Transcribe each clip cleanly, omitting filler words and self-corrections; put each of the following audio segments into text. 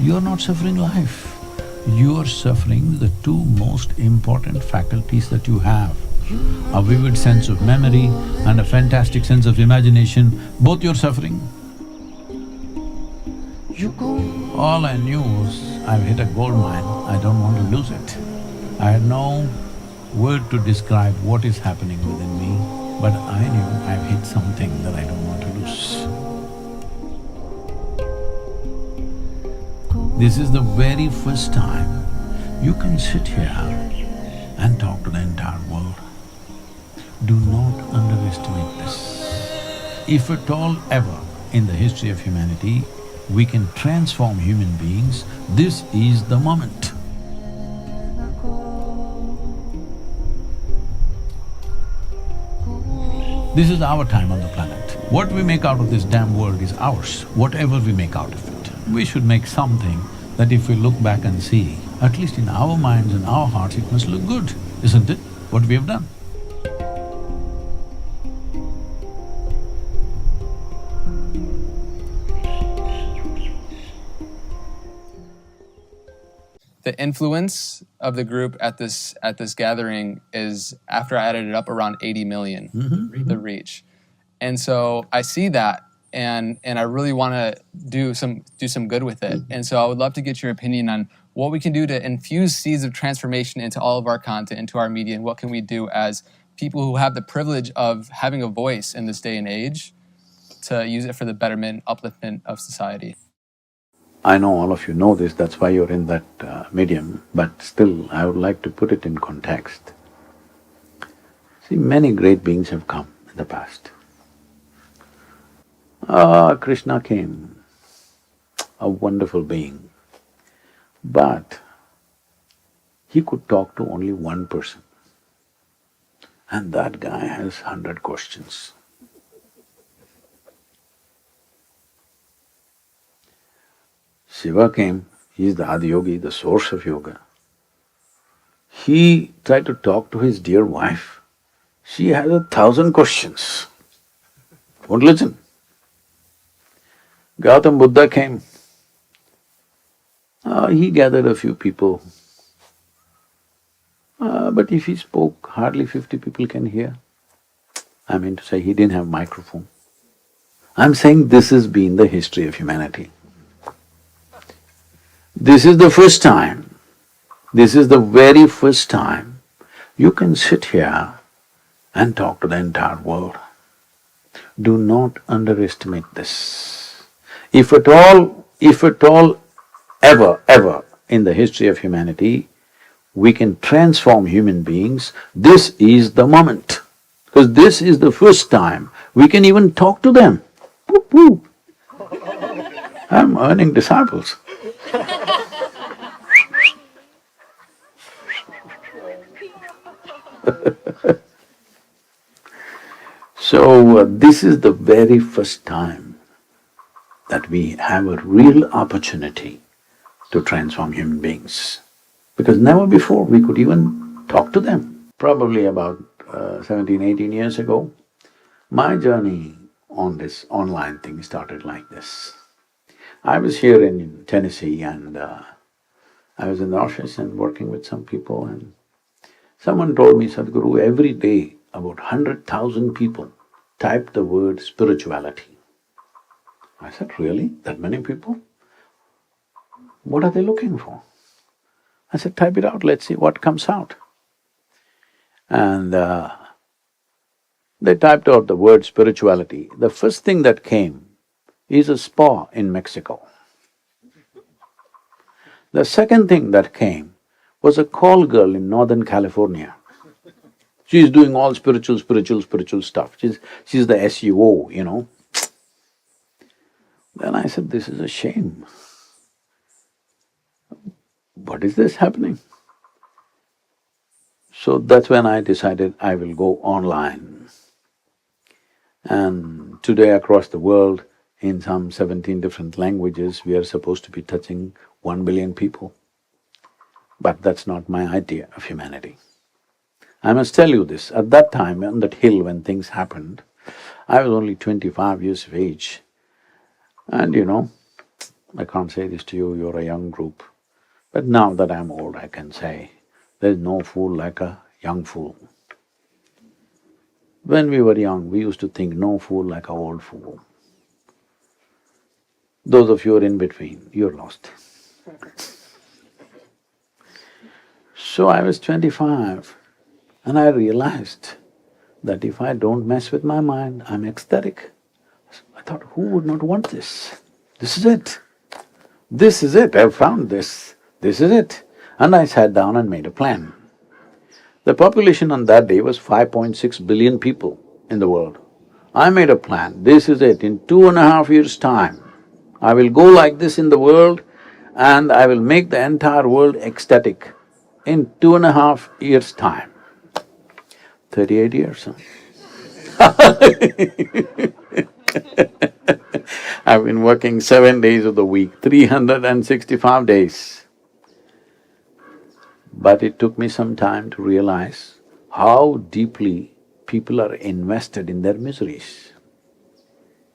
you're not suffering life. You're suffering the two most important faculties that you have. A vivid sense of memory and a fantastic sense of imagination, both you're suffering. All I knew was, I've hit a gold mine, I don't want to lose it. I had no word to describe what is happening within me, but I knew I've hit something that I don't want to lose. This is the very first time you can sit here and talk to the entire world. Do not underestimate this. If at all ever in the history of humanity we can transform human beings, this is the moment. This is our time on the planet. What we make out of this damn world is ours, whatever we make out of it. We should make something that if we look back and see, at least in our minds and our hearts, it must look good, isn't it, what we have done? The influence of the group at this gathering is, after I added it up, around 80 million, the reach. And so I see that and I really want to do some good with it. And so I would love to get your opinion on what we can do to infuse seeds of transformation into all of our content, into our media, and what can we do as people who have the privilege of having a voice in this day and age to use it for the betterment, upliftment of society. I know all of you know this, that's why you're in that medium, but still I would like to put it in context. See, many great beings have come in the past. Krishna came, a wonderful being, but he could talk to only one person, and that guy has 100 questions. Shiva came, he is the Adiyogi, the source of yoga. He tried to talk to his dear wife, she has 1,000 questions, won't listen. Gautam Buddha came, he gathered a few people, but if he spoke, hardly 50 people can hear. I mean to say, he didn't have microphone. I'm saying this has been the history of humanity. This is the first time, this is the very first time you can sit here and talk to the entire world. Do not underestimate this. If at all ever in the history of humanity we can transform human beings, this is the moment. Because this is the first time we can even talk to them. Woo-hoo. I'm earning disciples. So, this is the very first time that we have a real opportunity to transform human beings. Because never before we could even talk to them. Probably about 17, 18 years ago, my journey on this online thing started like this. I was here in Tennessee and I was in the office and working with some people, and someone told me, Sadhguru, every day about 100,000 people type the word spirituality. I said, really? That many people? What are they looking for? I said, type it out, let's see what comes out. And they typed out the word spirituality. The first thing that came is a spa in Mexico. The second thing that came was a call girl in Northern California. She's doing all spiritual stuff. She's the SEO, you know. Then I said, this is a shame. What is this happening? So that's when I decided I will go online. And today across the world, in some 17 different languages, we are supposed to be touching 1 billion people. But that's not my idea of humanity. I must tell you this, at that time on that hill when things happened, I was only 25 years of age. And you know, I can't say this to you, you're a young group. But now that I'm old, I can say, there's no fool like a young fool. When we were young, we used to think no fool like a old fool. Those of you who are in between, you're lost. So I was 25 and I realized that if I don't mess with my mind, I'm ecstatic. I thought, who would not want this? This is it. This is it, I've found this. This is it. And I sat down and made a plan. The population on that day was 5.6 billion people in the world. I made a plan, this is it, in 2.5 years' time, I will go like this in the world and I will make the entire world ecstatic in 2.5 years' time. 38 years, huh? I've been working 7 days of the week, 365 days. But it took me some time to realize how deeply people are invested in their miseries.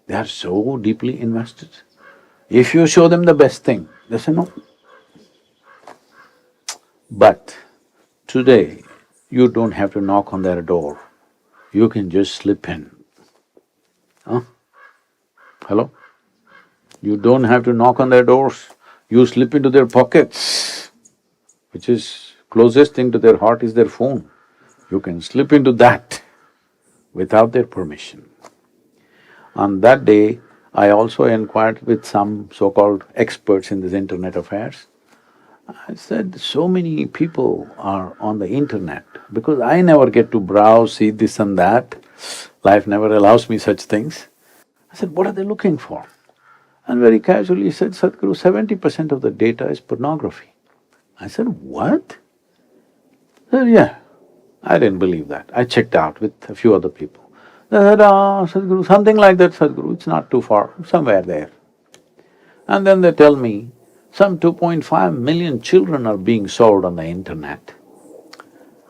They are so deeply invested. If you show them the best thing, they say no. But today, you don't have to knock on their door, you can just slip in. Huh? Hello? You don't have to knock on their doors, you slip into their pockets, which is closest thing to their heart is their phone. You can slip into that without their permission. On that day, I also inquired with some so-called experts in this internet affairs. I said, so many people are on the internet, because I never get to browse, see this and that, life never allows me such things. I said, what are they looking for? And very casually he said, Sadhguru, 70% of the data is pornography. I said, what? He said, yeah. I didn't believe that. I checked out with a few other people. They said, Sadhguru, something like that, Sadhguru, it's not too far, somewhere there. And then they tell me, some 2.5 million children are being sold on the internet.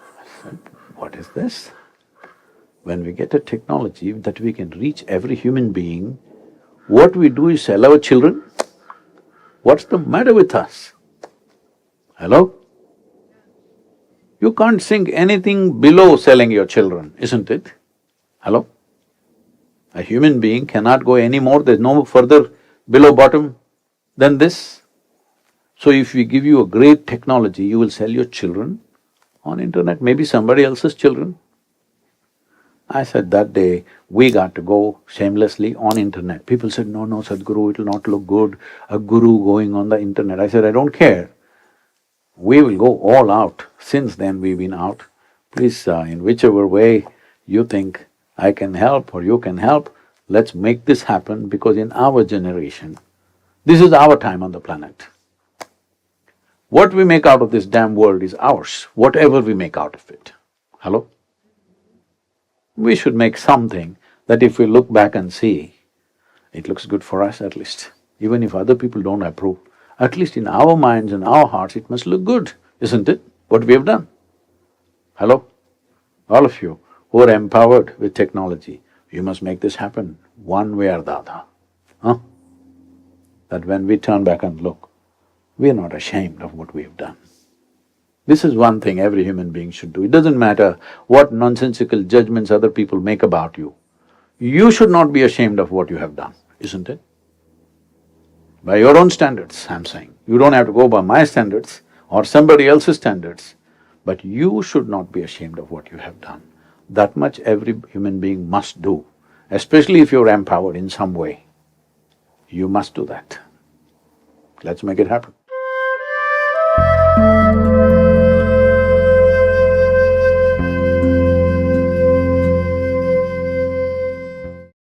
I said, what is this? When we get a technology that we can reach every human being, what we do is sell our children? What's the matter with us? Hello? You can't think anything below selling your children, isn't it? Hello? A human being cannot go any more, there's no further below bottom than this. So if we give you a great technology, you will sell your children on internet, maybe somebody else's children. I said that day, we got to go shamelessly on internet. People said, no, no, Sadhguru, it will not look good, a guru going on the internet. I said, I don't care. We will go all out. Since then we've been out. Please, in whichever way you think I can help or you can help, let's make this happen, because in our generation, this is our time on the planet. What we make out of this damn world is ours, whatever we make out of it. Hello? We should make something that if we look back and see, it looks good for us at least. Even if other people don't approve, at least in our minds and our hearts it must look good, isn't it, what we have done? Hello? All of you who are empowered with technology, you must make this happen one way or the other, huh? That when we turn back and look, we are not ashamed of what we have done. This is one thing every human being should do. It doesn't matter what nonsensical judgments other people make about you. You should not be ashamed of what you have done, isn't it? By your own standards, I'm saying. You don't have to go by my standards or somebody else's standards, but you should not be ashamed of what you have done. That much every human being must do, especially if you're empowered in some way. You must do that. Let's make it happen.